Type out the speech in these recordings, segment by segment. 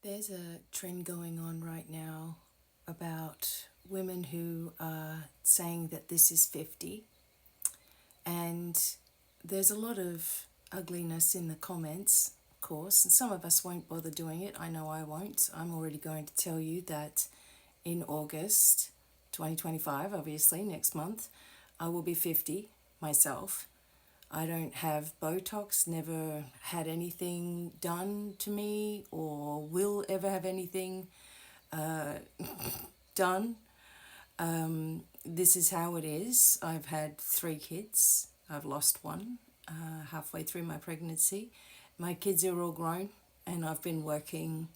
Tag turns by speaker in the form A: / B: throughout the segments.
A: There's a trend going on right now about women who are saying that this is 50, and there's a lot of ugliness in the comments, of course, and some of us won't bother doing it. I know I won't. I'm already going to tell you that in August 2025, obviously, next month, I will be 50 myself. I don't have Botox, never had anything done to me, or will ever have anything done. This is how it is. I've had 3 kids. I've lost one halfway through my pregnancy. My kids are all grown, and I've been working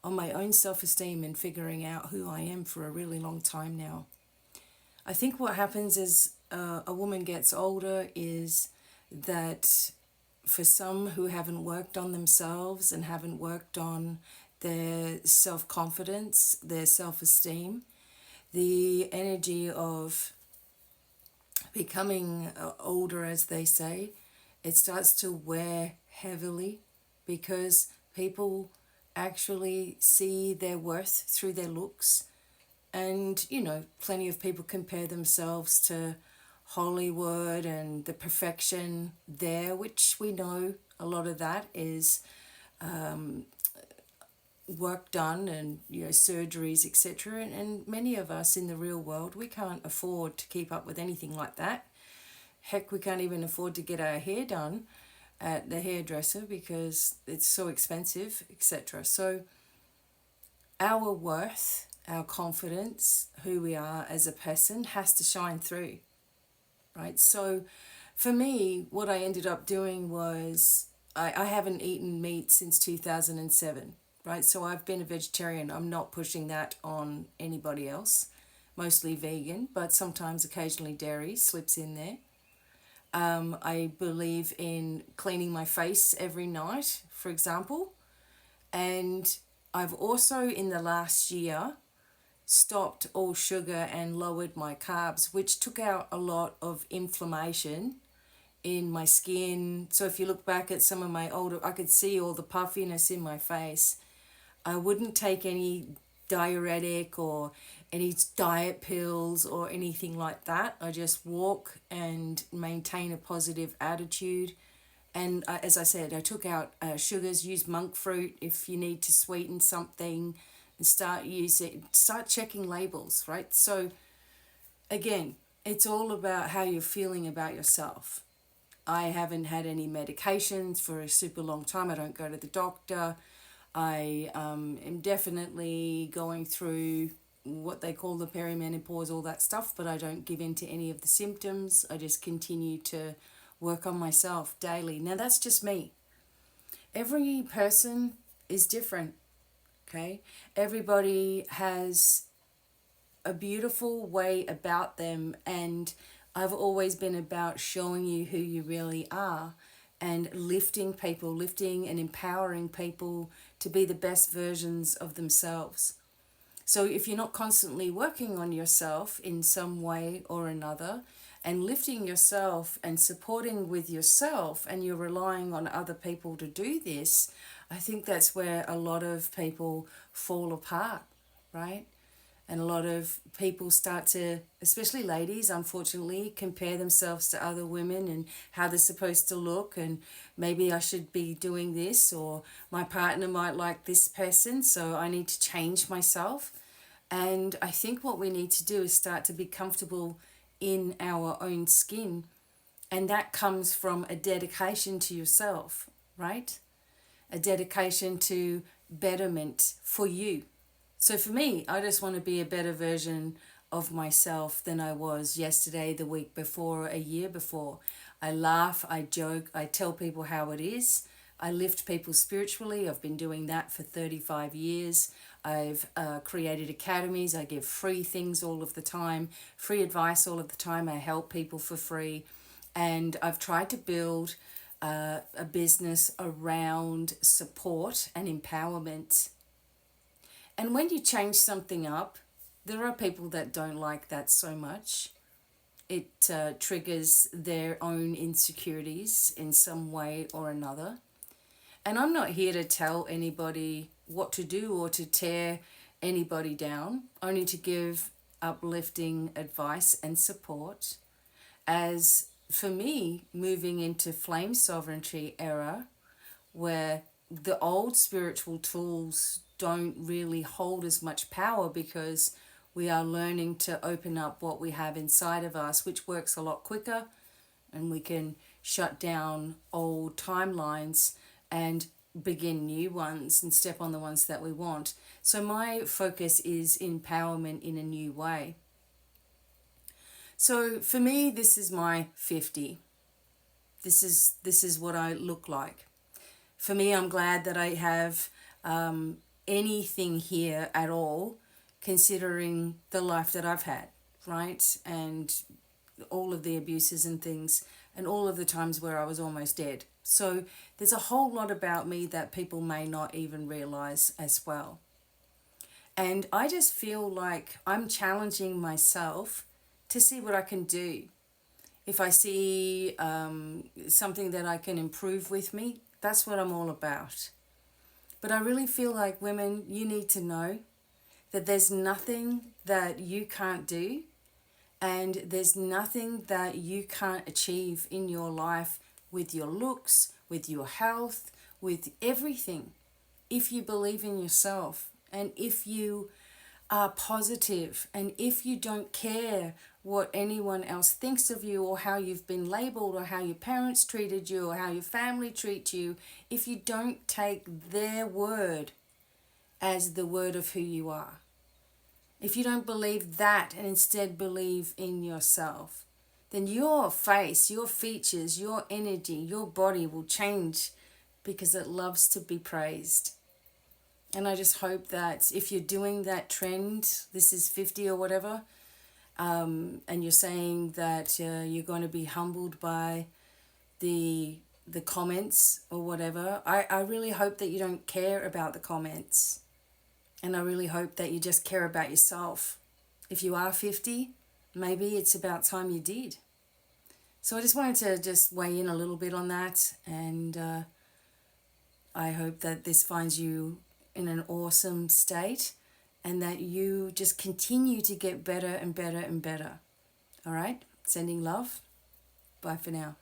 A: on my own self esteem and figuring out who I am for a really long time now. I think what happens as a woman gets older is that for some who haven't worked on themselves and haven't worked on their self confidence, their self esteem, the energy of becoming older, as they say, it starts to wear heavily because people actually see their worth through their looks. And, plenty of people compare themselves to Hollywood and the perfection there, which we know a lot of that is work done and surgeries, etc. And many of us in the real world, we can't afford to keep up with anything like that. Heck, we can't even afford to get our hair done at the hairdresser because it's so expensive, etc. So our worth, our confidence, who we are as a person has to shine through, right? So for me, what I ended up doing was I haven't eaten meat since 2007, right? So I've been a vegetarian. I'm not pushing that on anybody else. Mostly vegan, but sometimes occasionally dairy slips in there. I believe in cleaning my face every night, for example. And I've also, in the last year, stopped all sugar and lowered my carbs, which took out a lot of inflammation in my skin. So if you look back at some of my older, I could see all the puffiness in my face. I wouldn't take any diuretic or any diet pills or anything like that. I just walk and maintain a positive attitude. And as I said, I took out sugars, use monk fruit if you need to sweeten something, and start checking labels, right? So again, it's all about how you're feeling about yourself. I haven't had any medications for a super long time. I don't go to the doctor. I am definitely going through what they call the perimenopause, all that stuff, but I don't give in to any of the symptoms. I just continue to work on myself daily. Now, that's just me. Every person is different, okay? Everybody has a beautiful way about them, and I've always been about showing you who you really are and lifting people, lifting and empowering people to be the best versions of themselves. So if you're not constantly working on yourself in some way or another and lifting yourself and supporting with yourself, and you're relying on other people to do this, I think that's where a lot of people fall apart, right? And a lot of people start to, especially ladies, unfortunately, compare themselves to other women and how they're supposed to look, and maybe I should be doing this, or my partner might like this person, so I need to change myself. And I think what we need to do is start to be comfortable in our own skin, and that comes from a dedication to yourself, right? A dedication to betterment for you. So for me, I just want to be a better version of myself than I was yesterday, the week before, a year before. I laugh, I joke, I tell people how it is. I lift people spiritually. I've been doing that for 35 years. I've created academies. I give free things all of the time, free advice all of the time. I help people for free. And I've tried to build a business around support and empowerment. And when you change something up, there are people that don't like that so much. It triggers their own insecurities in some way or another. And I'm not here to tell anybody what to do or to tear anybody down, only to give uplifting advice and support. As for me, moving into flame sovereignty era, where the old spiritual tools don't really hold as much power because we are learning to open up what we have inside of us, which works a lot quicker, and we can shut down old timelines and begin new ones and step on the ones that we want. So my focus is empowerment in a new way. So for me, this is my 50. This is what I look like. For me, I'm glad that I have anything here at all, considering the life that I've had, right? And all of the abuses and things, and all of the times where I was almost dead. So there's a whole lot about me that people may not even realize as well. And I just feel like I'm challenging myself to see what I can do. If I see something that I can improve with me, that's what I'm all about. But I really feel like, women, you need to know that there's nothing that you can't do, and there's nothing that you can't achieve in your life with your looks, with your health, with everything. If you believe in yourself, and if you are positive, and if you don't care what anyone else thinks of you, or how you've been labeled, or how your parents treated you, or how your family treat you, if you don't take their word as the word of who you are, if you don't believe that and instead believe in yourself, then your face, your features, your energy, your body will change, because it loves to be praised. And I just hope that if you're doing that trend, this is 50 or whatever, and you're saying that you're going to be humbled by the comments or whatever, I really hope that you don't care about the comments. And I really hope that you just care about yourself. If you are 50, maybe it's about time you did. So I just wanted to just weigh in a little bit on that, and I hope that this finds you in an awesome state, and that you just continue to get better and better and better. All right? Sending love. Bye for now.